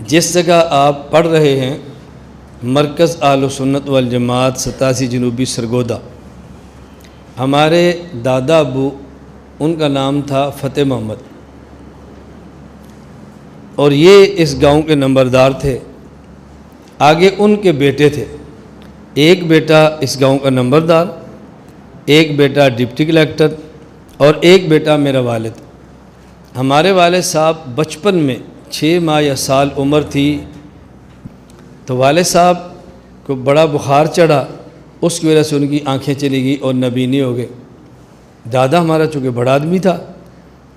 جس جگہ آپ پڑھ رہے ہیں مرکز اہل سنت والجماعت 87 جنوبی سرگودا، ہمارے دادا ابو ان کا نام تھا فتح محمد، اور یہ اس گاؤں کے نمبردار تھے۔ آگے ان کے بیٹے تھے، ایک بیٹا اس گاؤں کا نمبردار، ایک بیٹا ڈپٹی کلیکٹر، اور ایک بیٹا میرا والد۔ ہمارے والد صاحب بچپن میں 6 ماہ یا سال عمر تھی تو والد صاحب کو بڑا بخار چڑھا، اس کی وجہ سے ان کی آنکھیں چلی گئی اور نبینے ہو گئے۔ دادا ہمارا چونکہ بڑا آدمی تھا،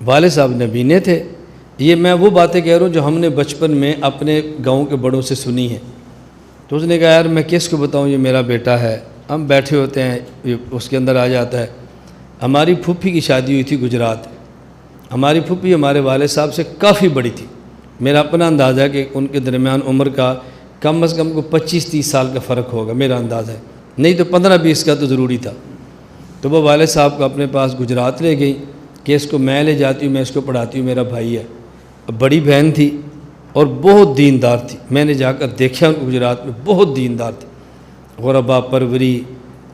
والد صاحب نبینے تھے۔ یہ میں وہ باتیں کہہ رہا ہوں جو ہم نے بچپن میں اپنے گاؤں کے بڑوں سے سنی ہیں۔ تو اس نے کہا یار میں کس کو بتاؤں، یہ میرا بیٹا ہے۔ ہم بیٹھے ہوتے ہیں، یہ اس کے اندر آ جاتا ہے۔ ہماری پھوپھی کی شادی ہوئی تھی گجرات۔ ہماری پھوپھی ہمارے والد صاحب سے کافی بڑی تھی۔ میرا اپنا اندازہ ہے کہ ان کے درمیان عمر کا کم از کم کو 25-30 سال کا فرق ہوگا، میرا اندازہ ہے، نہیں تو 15-20 کا تو ضروری تھا۔ تو وہ والد صاحب کو اپنے پاس گجرات لے گئی کہ اس کو میں لے جاتی ہوں، میں اس کو پڑھاتی ہوں، میرا بھائی ہے۔ بڑی بہن تھی اور بہت دیندار تھی، میں نے جا کر دیکھا ان کو گجرات میں، بہت دیندار تھی۔ غربا پروری،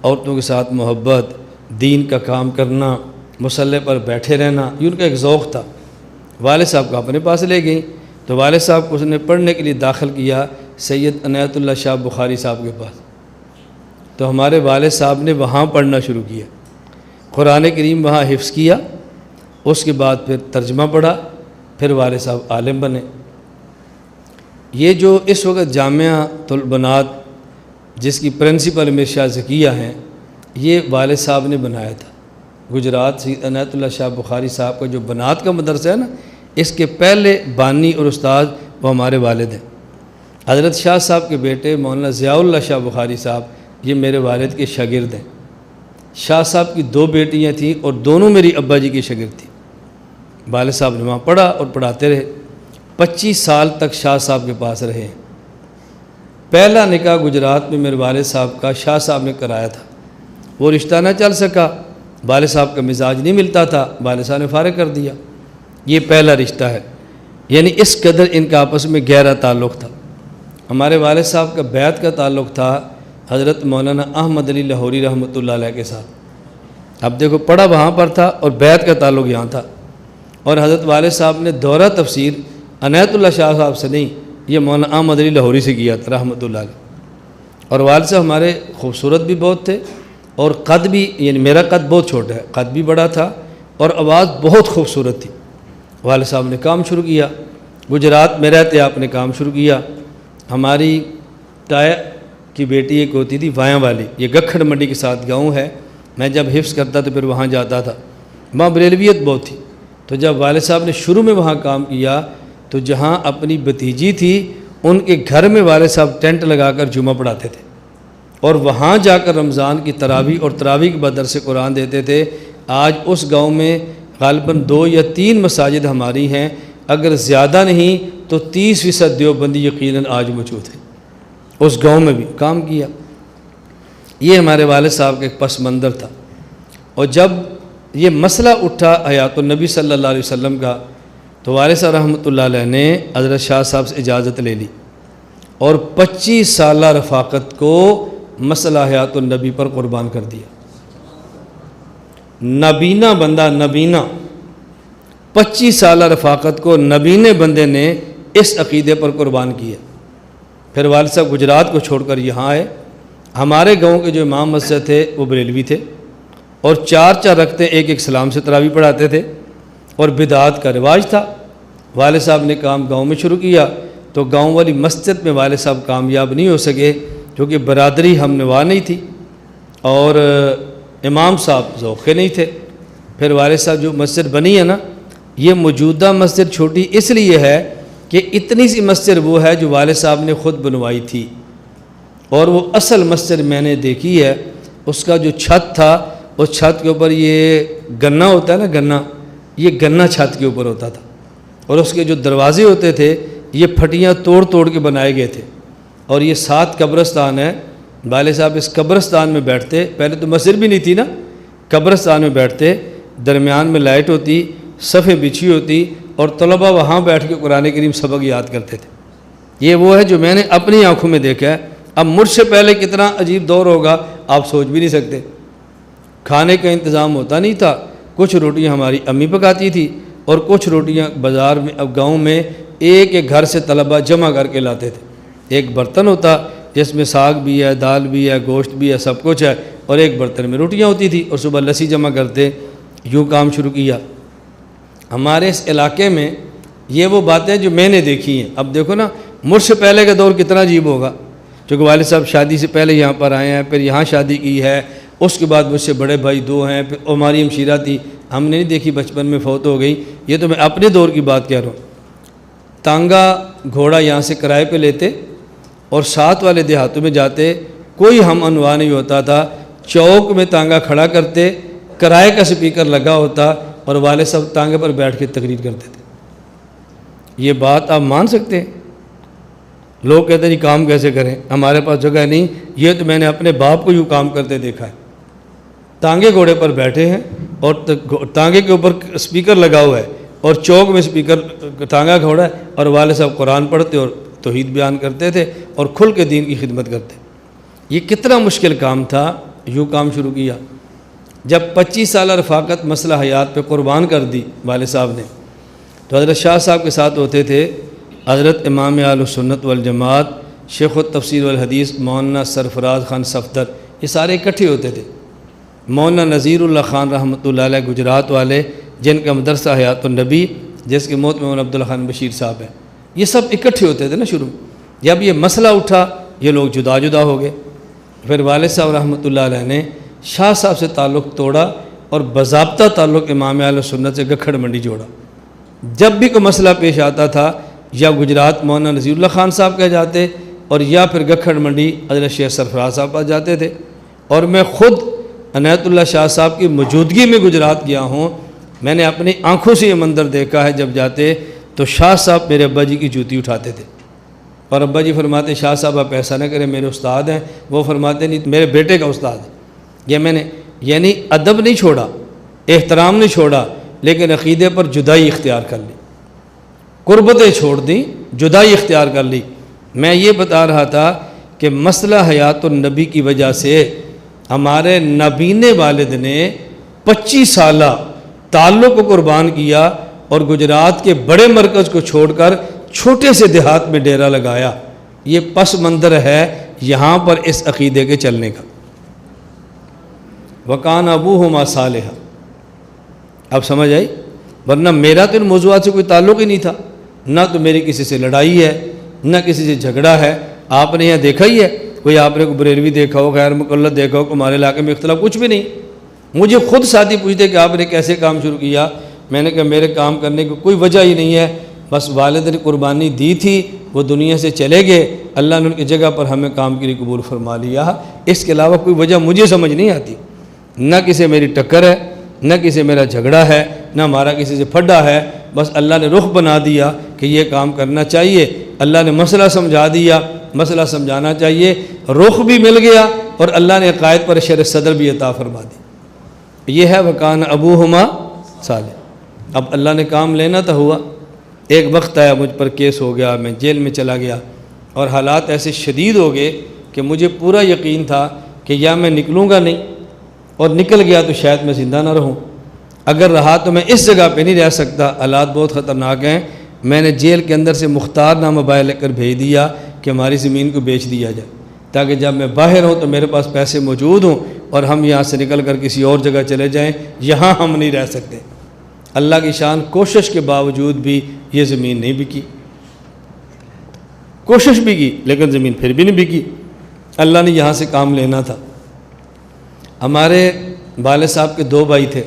عورتوں کے ساتھ محبت، دین کا کام کرنا، مصلی پر بیٹھے رہنا، یہ ان کا ایک ذوق تھا۔ والد صاحب کو اپنے پاس لے گئی تو والد صاحب کو اس نے پڑھنے کے لیے داخل کیا سید عنایت اللہ شاہ بخاری صاحب کے پاس۔ تو ہمارے والد صاحب نے وہاں پڑھنا شروع کیا، قرآن کریم وہاں حفظ کیا، اس کے بعد پھر ترجمہ پڑھا، پھر والد صاحب عالم بنے۔ یہ جو اس وقت جامعہ البنات جس کی پرنسپل امیر شاہ ذکیہ ہیں، یہ والد صاحب نے بنایا تھا۔ گجرات سید عنایت اللہ شاہ بخاری صاحب کا جو بنات کا مدرسہ ہے نا، اس کے پہلے بانی اور استاد وہ ہمارے والد ہیں۔ حضرت شاہ صاحب کے بیٹے مولانا ضیاء اللہ شاہ بخاری صاحب یہ میرے والد کے شاگرد ہیں۔ شاہ صاحب کی 2 بیٹیاں تھیں اور دونوں میری ابا جی کی شاگرد تھیں۔ والد صاحب نے وہاں پڑھا اور پڑھاتے رہے، 25 سال تک شاہ صاحب کے پاس رہے ہیں۔ پہلا نکاح گجرات میں میرے والد صاحب کا شاہ صاحب نے کرایا تھا، وہ رشتہ نہ چل سکا، والد صاحب کا مزاج نہیں ملتا تھا، والد صاحب نے فارغ کر دیا۔ یہ پہلا رشتہ ہے، یعنی اس قدر ان کا آپس میں گہرا تعلق تھا۔ ہمارے والد صاحب کا بیعت کا تعلق تھا حضرت مولانا احمد علی لاہوری رحمۃ اللہ علیہ کے ساتھ۔ اب دیکھو پڑھا وہاں پر تھا اور بیعت کا تعلق یہاں تھا۔ اور حضرت والد صاحب نے دورہ تفسیر عنایت اللہ شاہ صاحب سے نہیں، یہ مولانا احمد علی لاہوری سے کیا تھا رحمۃ اللہ علیہ۔ اور والد صاحب ہمارے خوبصورت بھی بہت تھے اور قد بھی، یعنی میرا قد بہت چھوٹا ہے، قد بھی بڑا تھا اور آواز بہت خوبصورت تھی۔ والد صاحب نے کام شروع کیا، گجرات میں رہتے آپ نے کام شروع کیا۔ ہماری تایا کی بیٹی ایک ہوتی تھی وایاں والی، یہ گکھڑ منڈی کے ساتھ گاؤں ہے، میں جب حفظ کرتا تو پھر وہاں جاتا تھا، وہاں بریلویت بہت تھی۔ تو جب والد صاحب نے شروع میں وہاں کام کیا تو جہاں اپنی بھتیجی تھی ان کے گھر میں والد صاحب ٹینٹ لگا کر جمعہ پڑھاتے تھے، اور وہاں جا کر رمضان کی تراویح اور تراویح کے بعد درس قرآن دیتے تھے۔ آج اس گاؤں میں غالباً 2 یا 3 مساجد ہماری ہیں، اگر زیادہ نہیں تو 30% دیوبندی یقیناً آج موجود ہیں۔ اس گاؤں میں بھی کام کیا۔ یہ ہمارے والد صاحب کا ایک پس منظر تھا۔ اور جب یہ مسئلہ اٹھا حیات النبی صلی اللہ علیہ وسلم کا تو والد صاحب رحمۃ اللہ علیہ نے حضرت شاہ صاحب سے اجازت لے لی اور 25 سالہ رفاقت کو مسئلہ حیات النبی پر قربان کر دیا۔ نبینا بندہ، نبینا 25 سالہ رفاقت کو نبینے بندے نے اس عقیدے پر قربان کیا۔ پھر والد صاحب گجرات کو چھوڑ کر یہاں آئے۔ ہمارے گاؤں کے جو امام مسجد تھے وہ بریلوی تھے اور 4 رکعتیں ایک سلام سے تراویح پڑھاتے تھے اور بدعات کا رواج تھا۔ والد صاحب نے کام گاؤں میں شروع کیا تو گاؤں والی مسجد میں والد صاحب کامیاب نہیں ہو سکے کیونکہ برادری ہم نوا نہیں تھی اور امام صاحب ذوقے نہیں تھے۔ پھر والد صاحب جو مسجد بنی ہے نا، یہ موجودہ مسجد چھوٹی اس لیے ہے کہ اتنی سی مسجد وہ ہے جو والد صاحب نے خود بنوائی تھی، اور وہ اصل مسجد میں نے دیکھی ہے، اس کا جو چھت تھا اس چھت کے اوپر یہ گنا ہوتا ہے نا، گنا، یہ گنا چھت کے اوپر ہوتا تھا، اور اس کے جو دروازے ہوتے تھے یہ پھٹیاں توڑ توڑ کے بنائے گئے تھے۔ اور یہ 7 قبرستان ہے۔ والد صاحب اس قبرستان میں بیٹھتے، پہلے تو مسجد بھی نہیں تھی نا، قبرستان میں بیٹھتے، درمیان میں لائٹ ہوتی، صفیں بچھی ہوتی اور طلبہ وہاں بیٹھ کے قرآن کریم سبق یاد کرتے تھے۔ یہ وہ ہے جو میں نے اپنی آنکھوں میں دیکھا ہے۔ اب مجھ سے پہلے کتنا عجیب دور ہوگا آپ سوچ بھی نہیں سکتے۔ کھانے کا انتظام ہوتا نہیں تھا، کچھ روٹیاں ہماری امی پکاتی تھی اور کچھ روٹیاں بازار میں، اب گاؤں میں ایک ایک گھر سے طلبہ جمع کر کے لاتے تھے۔ ایک برتن ہوتا جس میں ساگ بھی ہے، دال بھی ہے، گوشت بھی ہے، سب کچھ ہے، اور ایک برتن میں روٹیاں ہوتی تھی، اور صبح لسی جمع کرتے۔ یوں کام شروع کیا۔ ہمارے اس علاقے میں یہ وہ باتیں جو میں نے دیکھی ہیں۔ اب دیکھو نا، مجھ سے پہلے کا دور کتنا عجیب ہوگا، چونکہ والد صاحب شادی سے پہلے یہاں پر آئے ہیں، پھر یہاں شادی کی ہے، اس کے بعد مجھ سے بڑے بھائی 2 ہیں، پھر ہماری ہمشیرہ تھی، ہم نے نہیں دیکھی، بچپن میں فوت ہو گئی۔ یہ تو میں اپنے دور کی بات کہہ رہا ہوں۔ تانگا گھوڑا یہاں سے کرائے پہ لیتے اور ساتھ والے دیہاتوں میں جاتے، کوئی ہم عنوان نہیں ہوتا تھا، چوک میں تانگا کھڑا کرتے، کرائے کا سپیکر لگا ہوتا اور والد صاحب تانگے پر بیٹھ کے تقریر کرتے تھے۔ یہ بات آپ مان سکتے ہیں؟ لوگ کہتے ہیں جی کام کیسے کریں، ہمارے پاس جگہ نہیں۔ یہ تو میں نے اپنے باپ کو یوں کام کرتے دیکھا ہے۔ تانگے گھوڑے پر بیٹھے ہیں اور تانگے کے اوپر سپیکر لگا ہوا ہے اور چوک میں سپیکر تانگا گھوڑا ہے، اور والد صاحب قرآن پڑھتے اور توحید بیان کرتے تھے اور کھل کے دین کی خدمت کرتے۔ یہ کتنا مشکل کام تھا۔ یوں کام شروع کیا۔ جب 25 سالہ رفاقت مسئلہ حیات پہ قربان کر دی والد صاحب نے، تو حضرت شاہ صاحب کے ساتھ ہوتے تھے حضرت امام اہل سنت والجماعت شیخ التفسیر والحدیث مولانا سرفراز خان صفدر، یہ سارے اکٹھے ہوتے تھے۔ مولانا نذیر اللہ خان رحمۃ اللہ علیہ گجرات والے، جن کا مدرسہ حیات النبی، جس کی موت میں مولانا عبداللہ خان بشیر صاحب ہیں، یہ سب اکٹھے ہوتے تھے نا شروع میں۔ جب یہ مسئلہ اٹھا، یہ لوگ جدا جدا ہو گئے۔ پھر والد صاحب رحمۃ اللہ علیہ نے شاہ صاحب سے تعلق توڑا اور باضابطہ تعلق امام اہل سنت سے گکھڑ منڈی جوڑا۔ جب بھی کوئی مسئلہ پیش آتا تھا، یا گجرات مولانا نذیر اللہ خان صاحب کہہ جاتے، اور یا پھر گکھڑ منڈی حضرت شیخ سرفراز صاحب پاس جاتے تھے۔ اور میں خود عنایت اللہ شاہ صاحب کی موجودگی میں گجرات گیا ہوں، میں نے اپنی آنکھوں سے یہ منظر دیکھا ہے۔ جب جاتے تو شاہ صاحب میرے ابا جی کی جوتی اٹھاتے تھے، اور ابا جی فرماتے شاہ صاحب آپ ایسا نہ کریں، میرے استاد ہیں۔ وہ فرماتے نہیں، میرے بیٹے کا استاد ہے۔ یہ میں نے یعنی ادب نہیں چھوڑا، احترام نہیں چھوڑا، لیکن عقیدے پر جدائی اختیار کر لی، قربتیں چھوڑ دیں، جدائی اختیار کر لی۔ میں یہ بتا رہا تھا کہ مسئلہ حیات النبی کی وجہ سے ہمارے نابینے والد نے 25 سالہ تعلق کو قربان کیا اور گجرات کے بڑے مرکز کو چھوڑ کر چھوٹے سے دیہات میں ڈیرا لگایا۔ یہ پس منظر ہے یہاں پر اس عقیدے کے چلنے کا۔ وَكَانَ أَبُوهُمَا صَالِحًا، اب سمجھ آئی؟ ورنہ میرا تو ان موضوعات سے کوئی تعلق ہی نہیں تھا، نہ تو میری کسی سے لڑائی ہے، نہ کسی سے جھگڑا ہے۔ آپ نے یہاں دیکھا ہی ہے، کوئی آپ نے کوئی بریلوی دیکھا ہو، غیر مقلد دیکھا ہو، ہمارے علاقے میں اختلاف کچھ بھی نہیں۔ مجھے خود ساتھی پوچھتے کہ آپ نے کیسے کام شروع کیا، میں نے کہا میرے کام کرنے کی کوئی وجہ ہی نہیں ہے، بس والد نے قربانی دی تھی، وہ دنیا سے چلے گئے، اللہ نے ان کی جگہ پر ہمیں کام کے لیے قبول فرما لیا۔ اس کے علاوہ کوئی وجہ مجھے سمجھ نہیں آتی، نہ کسی میری ٹکر ہے، نہ کسی میرا جھگڑا ہے، نہ ہمارا کسی سے پھڈا ہے۔ بس اللہ نے رخ بنا دیا کہ یہ کام کرنا چاہیے، اللہ نے مسئلہ سمجھا دیا، مسئلہ سمجھانا چاہیے، رخ بھی مل گیا، اور اللہ نے عقائد پر شرح صدر بھی عطا فرما دی۔ یہ ہے وَكَانَ أَبُوهُمَا صَالِحًا۔ اب اللہ نے کام لینا تھا، ہوا۔ ایک وقت آیا مجھ پر کیس ہو گیا، میں جیل میں چلا گیا، اور حالات ایسے شدید ہو گئے کہ مجھے پورا یقین تھا کہ یا میں نکلوں گا نہیں، اور نکل گیا تو شاید میں زندہ نہ رہوں، اگر رہا تو میں اس جگہ پہ نہیں رہ سکتا، حالات بہت خطرناک ہیں۔ میں نے جیل کے اندر سے مختار نامہ باہر لے کر بھیج دیا کہ ہماری زمین کو بیچ دیا جائے، تاکہ جب میں باہر ہوں تو میرے پاس پیسے موجود ہوں اور ہم یہاں سے نکل کر کسی اور جگہ چلے جائیں، یہاں ہم نہیں رہ سکتے۔ اللہ کی شان، کوشش کے باوجود بھی یہ زمین نہیں بکی، کوشش بھی کی لیکن زمین پھر بھی نہیں بکی۔ اللہ نے یہاں سے کام لینا تھا۔ ہمارے والد صاحب کے 2 بھائی تھے،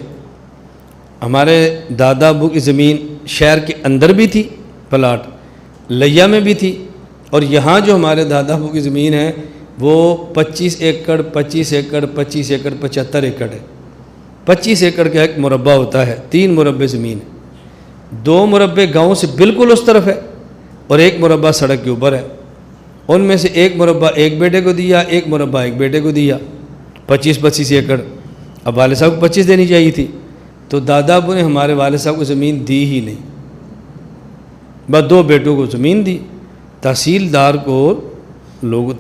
ہمارے دادا ابو کی زمین شہر کے اندر بھی تھی، پلاٹ لیا میں بھی تھی، اور یہاں جو ہمارے دادا ابو کی زمین ہے وہ 25 ایکڑ 25 ایکڑ 25 ایکڑ 75 ایکڑ ہے۔ 25 ایکڑ کا ایک مربع ہوتا ہے، 3 مربع زمین ہے، 2 مربع گاؤں سے بالکل اس طرف ہے اور 1 مربع سڑک کے اوپر ہے۔ ان میں سے 1 مربع ایک بیٹے کو دیا، 1 مربع ایک بیٹے کو دیا، 25 ایکڑ۔ اب والد صاحب کو 25 دینی چاہیے تھی، تو دادا ابو نے ہمارے والد صاحب کو زمین دی ہی نہیں، بس 2 بیٹوں کو زمین دی، تحصیلدار کو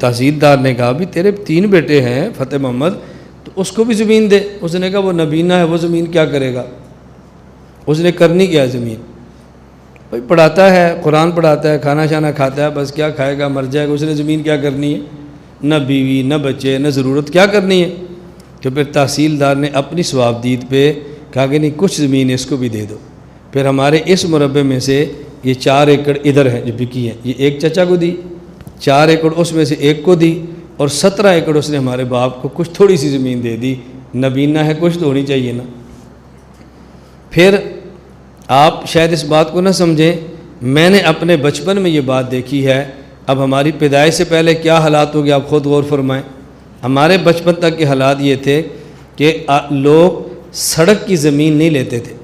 تحصیلدار نے کہا بھی تیرے 3 بیٹے ہیں فتح محمد، تو اس کو بھی زمین دے۔ اس نے کہا وہ نبینا ہے، وہ زمین کیا کرے گا؟ اس نے کرنی کیا زمین؟ بھائی پڑھاتا ہے، قرآن پڑھاتا ہے، کھانا شانا کھاتا ہے، بس کیا کھائے گا، مر جائے گا، اس نے زمین کیا کرنی ہے؟ نہ بیوی، نہ بچے، نہ ضرورت، کیا کرنی ہے؟ تو پھر تحصیلدار نے اپنی ثوابدید پہ کہا کہ نہیں کچھ زمین اس کو بھی دے دو۔ پھر ہمارے اس مربع میں سے یہ 4 ایکڑ ادھر ہیں جو بکی ہیں، یہ ایک چچا کو دی، 4 ایکڑ اس میں سے ایک کو دی، اور 17 ایکڑ اس نے ہمارے باپ کو کچھ تھوڑی سی زمین دے دی۔ نبینا ہے، کچھ تو ہونی چاہیے نا۔ پھر آپ شاید اس بات کو نہ سمجھیں، میں نے اپنے بچپن میں یہ بات دیکھی ہے۔ اب ہماری پیدائش سے پہلے کیا حالات ہو گئے آپ خود غور فرمائیں۔ ہمارے بچپن تک کے حالات یہ تھے کہ لوگ سڑک کی زمین نہیں لیتے تھے،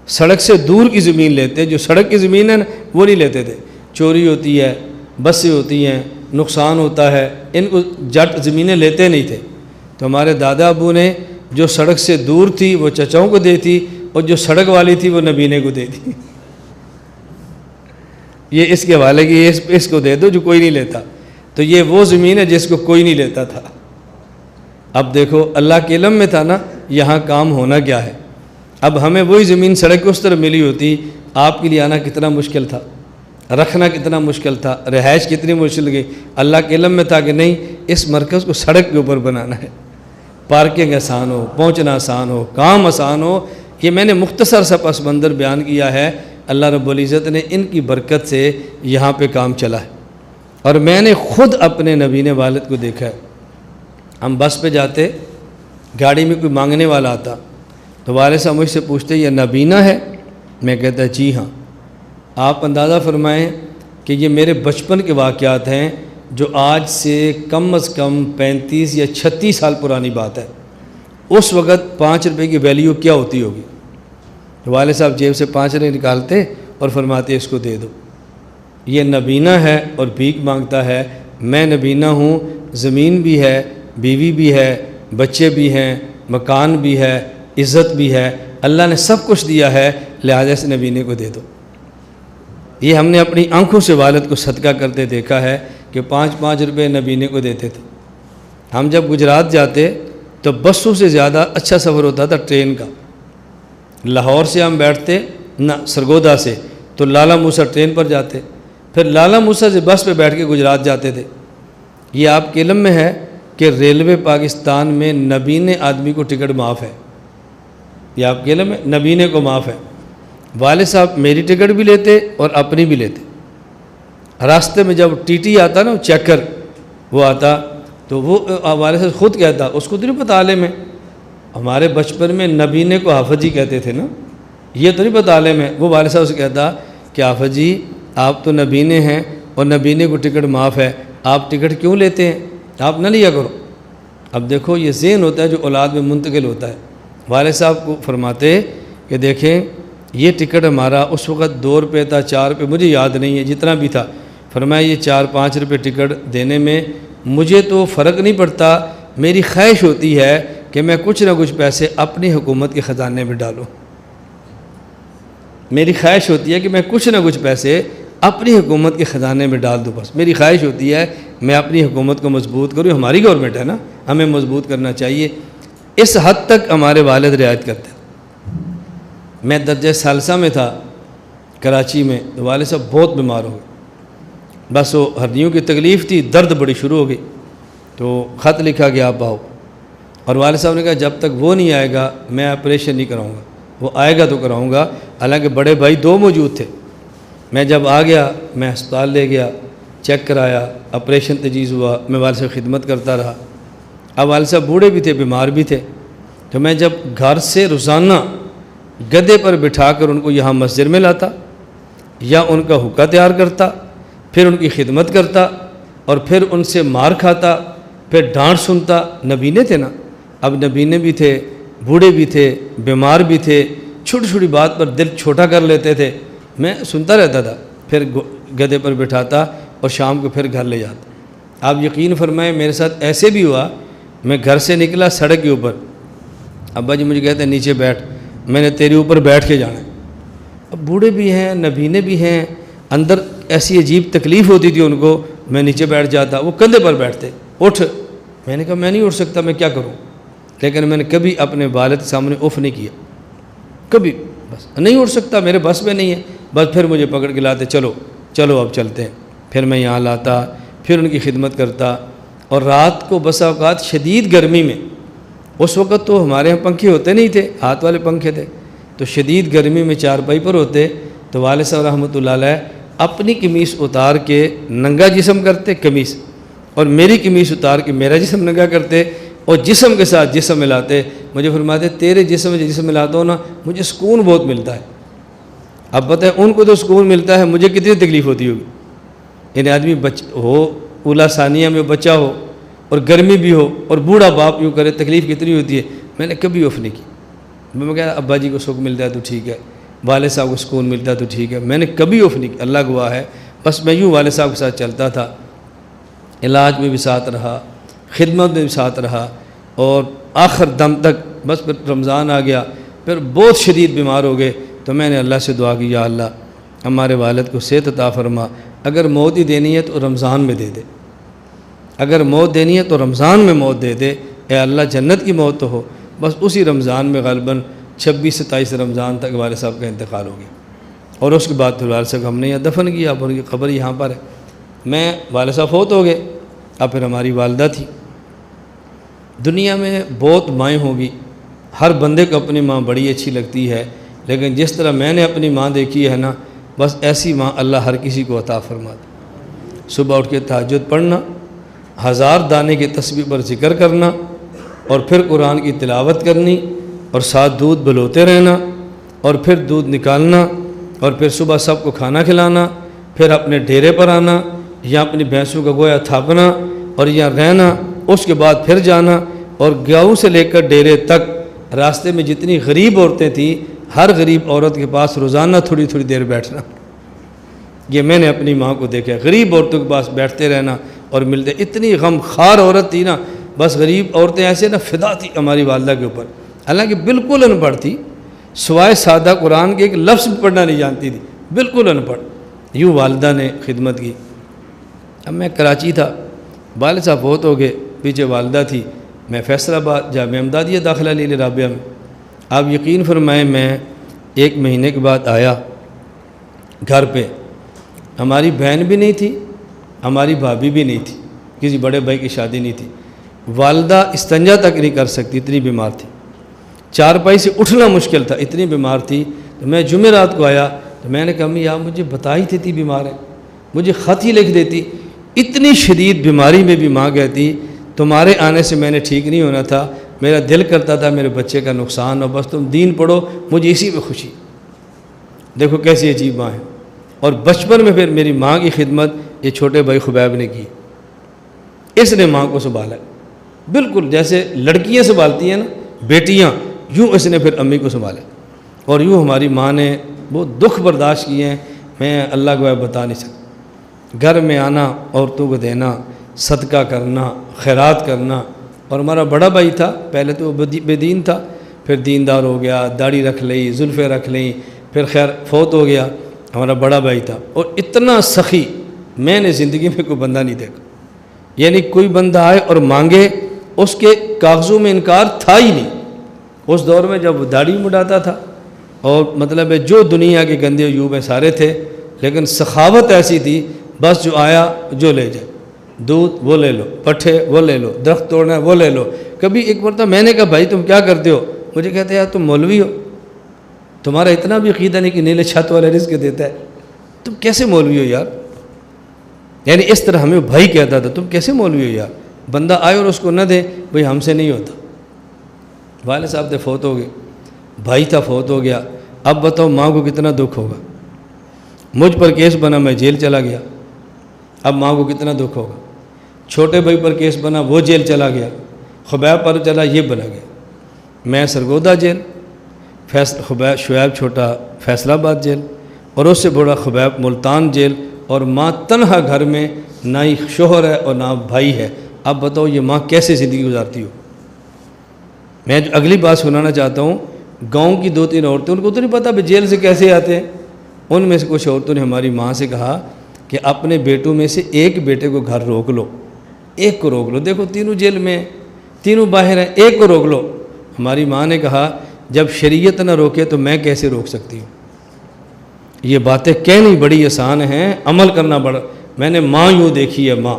سڑک سے دور کی زمین لیتے، جو سڑک کی زمین ہے نا وہ نہیں لیتے تھے۔ چوری ہوتی ہے، بسیں ہوتی ہیں، نقصان ہوتا ہے، ان کو جٹ زمینیں لیتے نہیں تھے۔ تو ہمارے دادا ابو نے جو سڑک سے دور تھی وہ چچاؤں کو دی تھی، اور جو سڑک والی تھی وہ نبینے کو دے دی۔ یہ اس کے حوالے کی اس کو دے دو جو کوئی نہیں لیتا۔ تو یہ وہ زمین ہے جس کو کوئی نہیں لیتا تھا۔ اب دیکھو اللہ کے علم میں تھا نا یہاں کام ہونا کیا ہے۔ اب ہمیں وہی زمین سڑک کے اس طرح ملی ہوتی، آپ کے لیے آنا کتنا مشکل تھا، رکھنا کتنا مشکل تھا، رہائش کتنی مشکل گئی۔ اللہ کے علم میں تھا کہ نہیں اس مرکز کو سڑک کے اوپر بنانا ہے، پارکنگ آسان ہو، پہنچنا آسان ہو، کام آسان ہو۔ یہ میں نے مختصر سا پس منظر بیان کیا ہے۔ اللہ رب العزت نے ان کی برکت سے یہاں پہ کام چلا ہے، اور میں نے خود اپنے نبینے والد کو دیکھا ہے۔ ہم بس پہ جاتے، گاڑی میں کوئی مانگنے والا آتا تو والد صاحب مجھ سے پوچھتے یہ نبینا ہے؟ میں کہتا جی ہاں۔ آپ اندازہ فرمائیں کہ یہ میرے بچپن کے واقعات ہیں جو آج سے کم از کم 35 یا 36 سال پرانی بات ہے۔ اس وقت 5 روپے کی ویلیو کیا ہوتی ہوگی؟ والد صاحب جیب سے 5 روپے نکالتے اور فرماتے اس کو دے دو۔ یہ نبینا ہے اور بھیک مانگتا ہے۔ میں نبینا ہوں، زمین بھی ہے، بیوی بھی ہے، بچے بھی ہیں، مکان بھی ہے، عزت بھی ہے، اللہ نے سب کچھ دیا ہے، لہٰذا اس نبینے کو دے دو۔ یہ ہم نے اپنی آنکھوں سے والد کو صدقہ کرتے دیکھا ہے کہ 5 روپے نبینے کو دیتے تھے۔ ہم جب گجرات جاتے تو بسوں سے زیادہ اچھا سفر ہوتا تھا ٹرین کا۔ لاہور سے ہم بیٹھتے نہ سرگودا سے تو لالا موسیٰ ٹرین پر جاتے، پھر لالا موسیٰ سے بس پہ بیٹھ کے گجرات جاتے تھے۔ یہ آپ کے علم میں ہے کہ ریلوے پاکستان میں نبینے آدمی کو ٹکٹ معاف ہے۔ یہ آپ کے علم ہے، نبینے کو معاف ہے۔ والد صاحب میری ٹکٹ بھی لیتے اور اپنی بھی لیتے۔ راستے میں جب ٹی ٹی آتا نا چیکر وہ آتا تو وہ والد صاحب خود کہتا، اس کو تو نہیں پتہ عالم ہے۔ ہمارے بچپن میں نبینے کو حافظ جی کہتے تھے نا، یہ تو نہیں پتہ عالم ہے۔ وہ والد صاحب سے کہتا کہ حافظ جی آپ تو نبینے ہیں اور نبینے کو ٹکٹ معاف ہے، آپ ٹکٹ کیوں لیتے ہیں؟ آپ نہ لیا کرو۔ اب دیکھو یہ ذہن ہوتا ہے جو اولاد میں منتقل ہوتا ہے۔ والد صاحب کو فرماتے کہ دیکھیں یہ ٹکٹ ہمارا اس وقت 2 روپے تھا، 4 روپے، مجھے یاد نہیں ہے جتنا بھی تھا۔ فرمایا یہ 4-5 روپے ٹکٹ دینے میں مجھے تو فرق نہیں پڑتا، میری خواہش ہوتی ہے کہ میں کچھ نہ کچھ پیسے اپنی حکومت کے خزانے میں ڈالوں۔ میری خواہش ہوتی ہے کہ میں کچھ نہ کچھ پیسے اپنی حکومت کے خزانے میں ڈال دوں، بس میری خواہش ہوتی ہے میں اپنی حکومت کو مضبوط کروں۔ ہماری گورنمنٹ ہے نا، ہمیں مضبوط کرنا چاہیے۔ اس حد تک ہمارے والد رعایت کرتے ہیں۔ میں درجہ ثالثہ میں تھا کراچی میں، تو والد صاحب بہت بیمار ہو گئے، بس وہ ہڈیوں کی تکلیف تھی، درد بڑی شروع ہو گئی، تو خط لکھا کہ آپ آؤ، اور والد صاحب نے کہا جب تک وہ نہیں آئے گا میں آپریشن نہیں کراؤں گا، وہ آئے گا تو کراؤں گا۔ حالانکہ بڑے بھائی 2 موجود تھے۔ میں جب آ گیا میں ہسپتال لے گیا، چیک کرایا، آپریشن تجویز ہوا، میں والد صاحب خدمت کرتا رہا۔ اب والد صاحب بوڑھے بھی تھے، بیمار بھی تھے، تو میں جب گھر سے روزانہ گدے پر بٹھا کر ان کو یہاں مسجد میں لاتا یا ان کا حقہ تیار کرتا، پھر ان کی خدمت کرتا، اور پھر ان سے مار کھاتا، پھر ڈانٹ سنتا۔ نبینے تھے نا، اب نبینے بھی تھے، بوڑھے بھی تھے، بیمار بھی تھے، چھوٹی چھوٹی بات پر دل چھوٹا کر لیتے تھے۔ میں سنتا رہتا تھا، پھر گدے پر بٹھاتا اور شام کو پھر گھر لے جاتا۔ آپ یقین فرمائیں میرے ساتھ ایسے بھی ہوا، میں گھر سے نکلا سڑک کے اوپر، ابا جی مجھے کہتے ہیں نیچے بیٹھ، میں نے تیرے اوپر بیٹھ کے جانا ہے۔ اب بوڑھے بھی ہیں، نبینے بھی ہیں، اندر ایسی عجیب تکلیف ہوتی تھی ان کو، میں نیچے بیٹھ جاتا، وہ کندھے پر بیٹھتے، اٹھ، میں نے کہا میں نہیں اٹھ سکتا، میں کیا کروں؟ لیکن میں نے کبھی اپنے والد کے سامنے اف نہیں کیا، کبھی، بس نہیں اٹھ سکتا، میرے بس میں نہیں ہے، بس پھر مجھے پکڑ کے لاتے، چلو چلو اب چلتے ہیں، پھر میں یہاں لاتا، پھر ان کی خدمت کرتا۔ اور رات کو بسا اوقات شدید گرمی میں، اس وقت تو ہمارے یہاں پنکھے ہوتے نہیں تھے، ہاتھ والے پنکھے تھے، تو شدید گرمی میں چارپائی پر ہوتے تو والد صاحب رحمۃ اللہ علیہ اپنی قمیص اتار کے ننگا جسم کرتے، قمیص، اور میری قمیص اتار کے میرا جسم ننگا کرتے، اور جسم کے ساتھ جسم ملاتے، مجھے فرماتے تیرے جسم میں جسم ملاتا ہوں نا مجھے سکون بہت ملتا ہے۔ اب بتائیں ان کو تو سکون ملتا ہے، مجھے کتنی تکلیف ہوتی ہوگی؟ یعنی آدمی ہو اولا ثانیہ میں بچہ ہو اور گرمی بھی ہو اور بوڑھا باپ یوں کرے، تکلیف کتنی ہوتی ہے؟ میں نے کبھی اف نہیں کی۔ میں کہا ابا جی کو سکھ ملتا ہے تو ٹھیک ہے، والد صاحب کو سکون ملتا ہے تو ٹھیک ہے، میں نے کبھی اف نہیں کی، اللہ گواہ ہے۔ بس میں یوں والد صاحب کے ساتھ چلتا تھا، علاج میں بھی ساتھ رہا، خدمت میں بھی ساتھ رہا، اور آخر دم تک۔ بس پھر رمضان آ گیا، پھر بہت شدید بیمار ہو گئے، تو میں نے اللہ سے دعا کی، یا اللہ ہمارے والد کو صحت عطا فرما، اگر موت ہی دینی ہے تو رمضان میں دے دے، اگر موت دینی ہے تو رمضان میں موت دے دے، اے اللہ جنت کی موت تو ہو۔ بس اسی رمضان میں غالباً 26-27 رمضان تک والد صاحب کا انتقال ہو گیا، اور اس کے بعد پھر والد صاحب کو ہم نے یہاں دفن کیا، اب ان کی قبر یہاں پر ہے۔ میں والد صاحب فوت ہو گئے، اب پھر ہماری والدہ تھی۔ دنیا میں بہت مائیں ہوں گی، ہر بندے کو اپنی ماں بڑی اچھی لگتی ہے، لیکن جس طرح میں نے اپنی ماں دیکھی ہے نا، بس ایسی ماں اللہ ہر کسی کو عطا فرماتا۔ صبح اٹھ کے تہجد پڑھنا، 1000 دانے کے تسبیح پر ذکر کرنا، اور پھر قرآن کی تلاوت کرنی، اور ساتھ دودھ بلوتے رہنا، اور پھر دودھ نکالنا، اور پھر صبح سب کو کھانا کھلانا، پھر اپنے ڈیرے پر آنا، یا اپنی بھینسوں کا گویا تھاپنا اور یہاں رہنا، اس کے بعد پھر جانا، اور گاؤں سے لے کر ڈیرے تک راستے میں جتنی غریب عورتیں تھیں، ہر غریب عورت کے پاس روزانہ تھوڑی تھوڑی دیر بیٹھنا۔ یہ میں نے اپنی ماں کو دیکھا، غریب عورتوں کے پاس بیٹھتے رہنا اور ملتے، اتنی غم خار عورت تھی نا، بس غریب عورتیں ایسے نا فدا تھی ہماری والدہ کے اوپر، حالانکہ بالکل ان پڑھ تھی، سوائے سادہ قرآن کے ایک لفظ بھی پڑھنا نہیں جانتی تھی، بالکل ان پڑھ، یوں والدہ نے خدمت کی۔ اب میں کراچی تھا، والد صاحب بہت ہو گئے، پیچھے والدہ تھی، میں فیصل آباد جامعہ امدادیہ داخلہ لی رابعہ میں۔ آپ یقین فرمائیں میں 1 مہینے کے بعد آیا گھر پہ، ہماری بہن بھی نہیں تھی، ہماری بھابھی بھی نہیں تھی، کسی بڑے بھائی کی شادی نہیں تھی، والدہ استنجا تک نہیں کر سکتی، اتنی بیمار تھی، چارپائی سے اٹھنا مشکل تھا، اتنی بیمار تھی۔ تو میں جمعرات کو آیا تو میں نے کہا امی آپ مجھے بتا ہی تھی بیمار ہے، مجھے خط ہی لکھ دیتی۔ اتنی شدید بیماری میں بھی ماں کہتی تمہارے آنے سے میں نے ٹھیک نہیں ہونا تھا، میرا دل کرتا تھا میرے بچے کا نقصان ہو، بس تم دین پڑھو، مجھے اسی میں خوشی۔ دیکھو کیسی عجیب ماں ہے۔ اور بچپن میں پھر میری ماں کی خدمت یہ چھوٹے بھائی خبیب نے کی، اس نے ماں کو سنبھالا، بالکل جیسے لڑکیاں سنبھالتی ہیں نا بیٹیاں، یوں اس نے پھر امی کو سنبھالا، اور یوں ہماری ماں نے بہت دکھ برداشت کیے ہیں، میں اللہ کو بتا نہیں سکتا۔ گھر میں آنا، عورتوں کو دینا، صدقہ کرنا، خیرات کرنا، اور ہمارا بڑا بھائی تھا، پہلے تو وہ بے دین تھا، پھر دیندار ہو گیا، داڑھی رکھ لی، زلفیں رکھ لیں، پھر خیر فوت ہو گیا، ہمارا بڑا بھائی تھا، اور اتنا سخی میں نے زندگی میں کوئی بندہ نہیں دیکھا، یعنی کوئی بندہ آئے اور مانگے اس کے کاغذوں میں انکار تھا ہی نہیں۔ اس دور میں جب داڑھی مڈاتا تھا، اور مطلب ہے جو دنیا کے گندے عیوب ہیں سارے تھے، لیکن سخاوت ایسی تھی، بس جو آیا جو لے جائے، دودھ وہ لے لو، پٹھے وہ لے لو، درخت توڑنا ہے وہ لے لو۔ کبھی ایک مرتبہ میں نے کہا بھائی تم کیا کرتے ہو؟ مجھے کہتے ہیں یار تم مولوی ہو، تمہارا اتنا بھی عقیدہ نہیں کہ نیلے چھت والا رزق دیتا ہے، تم کیسے مولوی ہو یار؟ یعنی اس طرح ہمیں بھائی کہتا تھا، تم کیسے مولوی ہو یار؟ بندہ آئے اور اس کو نہ دے، بھائی ہم سے نہیں ہوتا۔ والد صاحب تھے فوت ہو گئے، بھائی تھا فوت ہو گیا، اب بتاؤ ماں کو کتنا دکھ ہوگا۔ مجھ پر کیس بنا، میں جیل چلا گیا، اب ماں کو کتنا دکھ ہوگا۔ چھوٹے بھائی پر کیس بنا، وہ جیل چلا گیا، خبیب پر چلا، یہ بنا گیا، میں سرگودا جیل، شعیب چھوٹا فیصل آباد جیل، اور اس سے بڑا خبیب ملتان جیل، اور ماں تنہا گھر میں، نہ ہی شوہر ہے اور نہ بھائی ہے۔ اب بتاؤ یہ ماں کیسے زندگی گزارتی ہو۔ میں جو اگلی بات سنانا چاہتا ہوں، گاؤں کی 2-3 عورتیں، ان کو تو نہیں پتہ بھی جیل سے کیسے آتے ہیں، ان میں سے کچھ عورتوں نے ہماری ماں سے کہا کہ اپنے بیٹوں میں سے ایک بیٹے کو گھر روک لو، ایک کو روک لو، دیکھو تینوں جیل میں ہیں، تینوں باہر ہیں، ایک کو روک لو۔ ہماری ماں نے کہا جب شریعت نہ روکے تو میں کیسے روک سکتی ہوں؟ یہ باتیں کہنی بڑی آسان ہیں، عمل کرنا بڑا۔ میں نے ماں یوں دیکھی ہے، ماں،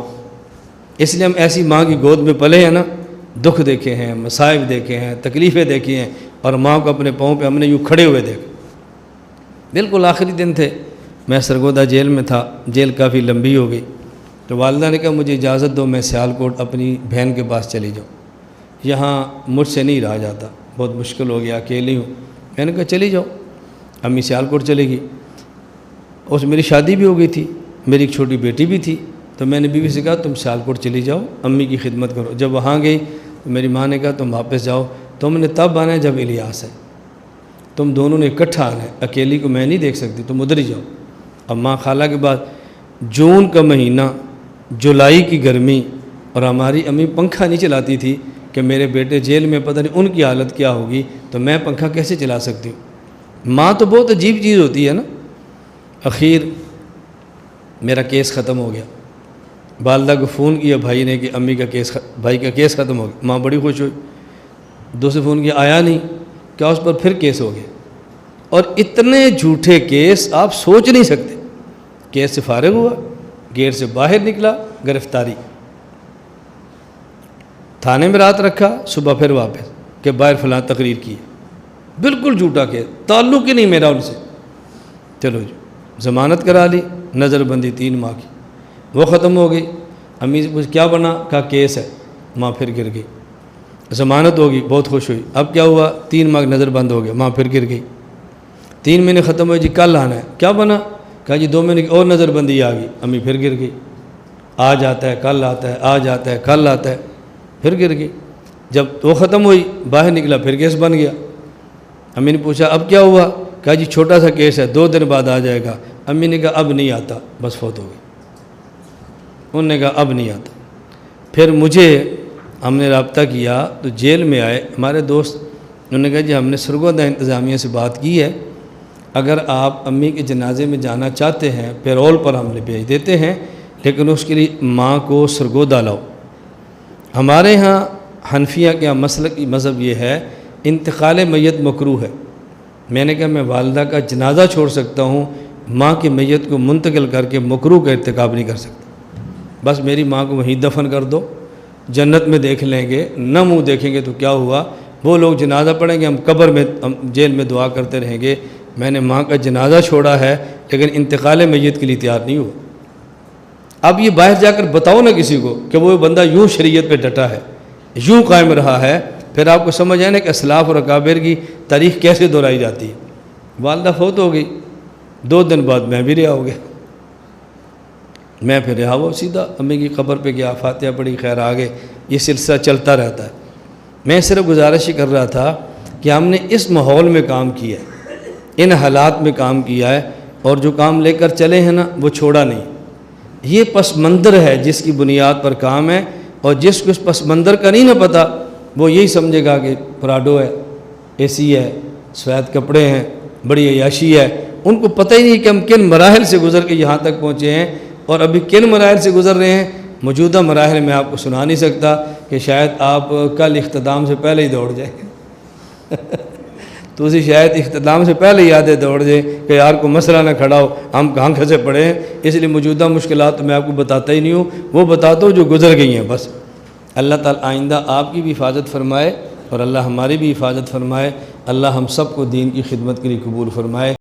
اس لیے ہم ایسی ماں کی گود میں پلے ہیں نا، دکھ دیکھے ہیں، مصائب دیکھے ہیں، تکلیفیں دیکھی ہیں، اور ماں کو اپنے پاؤں پہ ہم نے یوں کھڑے ہوئے دیکھا۔ بالکل آخری دن تھے، میں سرگودا جیل میں تھا، جیل کافی لمبی ہو گئی، تو والدہ نے کہا مجھے اجازت دو میں سیالکوٹ اپنی بہن کے پاس چلی جاؤں، یہاں مجھ سے نہیں رہا جاتا، بہت مشکل ہو گیا، اکیلی ہوں۔ میں نے کہا چلی جاؤ۔ امی سیالکوٹ چلے گی، اس میری شادی بھی ہو گئی تھی، میری ایک چھوٹی بیٹی بھی تھی، تو میں نے بیوی سے کہا تم سیالکوٹ چلی جاؤ، امی کی خدمت کرو۔ جب وہاں گئی تو میری ماں نے کہا تم واپس جاؤ، تم نے تب آنا ہے جب الیاس ہے، تم دونوں نے اکٹھا آنا ہے، اکیلی کو میں نہیں دیکھ سکتی، تم ادھر ہی جاؤ۔ اب ماں خالہ کے بعد جون کا مہینہ، جولائی کی گرمی، اور ہماری امی پنکھا نہیں چلاتی تھی کہ میرے بیٹے جیل میں، پتہ نہیں ان کی حالت کیا ہوگی، تو میں پنکھا کیسے چلا سکتی ہوں؟ ماں تو بہت عجیب چیز ہوتی ہے نا۔ اخیر میرا کیس ختم ہو گیا، والدہ کو فون کیا بھائی نے کہ امی کا کیس، بھائی کا کیس ختم ہو گیا۔ ماں بڑی خوش ہوئی، دوسرے فون کیا آیا نہیں، کیا اس پر پھر کیس ہو گیا؟ اور اتنے جھوٹے کیس آپ سوچ نہیں سکتے۔ کیس سے فارغ ہوا، گیٹ سے باہر نکلا، گرفتاری، تھانے میں رات رکھا، صبح پھر واپس کہ باہر فلاں تقریر کی، بالکل جھوٹا کیس، تعلق ہی نہیں میرا ان سے۔ چلو جی ضمانت کرا لی، نظر بندی 3 ماہ کی، وہ ختم ہو گئی۔ امی سے پوچھ کیا بنا؟ کہا کیس ہے۔ ماں پھر گر گئی۔ ضمانت ہوگی، بہت خوش ہوئی۔ اب کیا ہوا؟ 3 ماہ نظر بند ہو گیا، ماں پھر گر گئی۔ 3 مہینے ختم ہوئے، جی کل آنا ہے۔ کیا بنا؟ کہا جی 2 مہینے کی اور نظر بندی آ گئی۔ امی پھر گر گئی، آج آتا ہے کل آتا ہے، آج آتا ہے کل آتا ہے، پھر گر گئی۔ جب وہ ختم ہوئی، باہر نکلا، پھر کیس بن گیا۔ امی نے پوچھا اب کیا ہوا؟ کہا جی چھوٹا سا کیس ہے، 2 دن بعد آ جائے گا۔ امی نے کہا اب نہیں آتا، بس فوت ہو گئی۔ انہوں نے کہا اب نہیں آتا۔ پھر مجھے ہم نے رابطہ کیا تو جیل میں آئے ہمارے دوست، انہوں نے کہا جی ہم نے سرگودا انتظامیہ سے بات کی ہے، اگر آپ امی کے جنازے میں جانا چاہتے ہیں پیرول پر ہم بھیج دیتے ہیں، لیکن اس کے لیے ماں کو سرگودا لاؤ۔ ہمارے ہاں حنفیہ کے مسلک مذہب یہ ہے انتقال میت مکروہ ہے۔ میں نے کہا میں والدہ کا جنازہ چھوڑ سکتا ہوں، ماں کی میت کو منتقل کر کے مکروہ کا ارتکاب نہیں کر سکتا۔ بس میری ماں کو وہیں دفن کر دو، جنت میں دیکھ لیں گے، نہ منہ دیکھیں گے تو کیا ہوا، وہ لوگ جنازہ پڑھیں گے، ہم قبر میں، ہم جیل میں دعا کرتے رہیں گے۔ میں نے ماں کا جنازہ چھوڑا ہے لیکن انتقال میت کے لیے تیار نہیں ہوا۔ اب یہ باہر جا کر بتاؤ نا کسی کو کہ وہ بندہ یوں شریعت پہ ڈٹا ہے، یوں قائم رہا ہے، پھر آپ کو سمجھ آئے نا کہ اسلاف اور اکابر کی تاریخ کیسے دہرائی جاتی ہے۔ والدہ فوت ہو گئی، 2 دن بعد میں بھی رہا ہو گیا۔ میں پھر رہا ہوا، سیدھا امی کی قبر پہ گیا، فاتحہ پڑھی، خیر آگے یہ سلسلہ چلتا رہتا ہے۔ میں صرف گزارش ہی کر رہا تھا کہ ہم نے اس ماحول میں کام کیا ہے، ان حالات میں کام کیا ہے، اور جو کام لے کر چلے ہیں نا وہ چھوڑا نہیں۔ یہ پس منظر ہے جس کی بنیاد پر کام ہے، اور جس کو اس پس منظر کا نہیں نہ پتہ وہ یہی سمجھے گا کہ پراڈو ہے، اے سی ہے، سفید کپڑے ہیں، بڑی عیاشی ہے۔ ان کو پتہ ہی نہیں کہ ہم کن مراحل سے گزر کے یہاں تک پہنچے ہیں، اور ابھی کن مراحل سے گزر رہے ہیں۔ موجودہ مراحل میں آپ کو سنا نہیں سکتا کہ شاید آپ کل اختتام سے پہلے ہی دوڑ جائیں تو اسی شاید اختتام سے پہلے ہی یادیں دوڑ جائیں کہ یار کو مسئلہ نہ کھڑا ہو، ہم کہاں کھنسے پڑے ہیں۔ اس لیے موجودہ مشکلات میں آپ کو بتاتا ہی نہیں ہوں، وہ بتاتا ہوں جو گزر گئی ہیں بس۔ اللہ تعالیٰ آئندہ آپ کی بھی حفاظت فرمائے، اور اللہ ہماری بھی حفاظت فرمائے۔ اللہ ہم سب کو دین کی خدمت کے لیے قبول فرمائے۔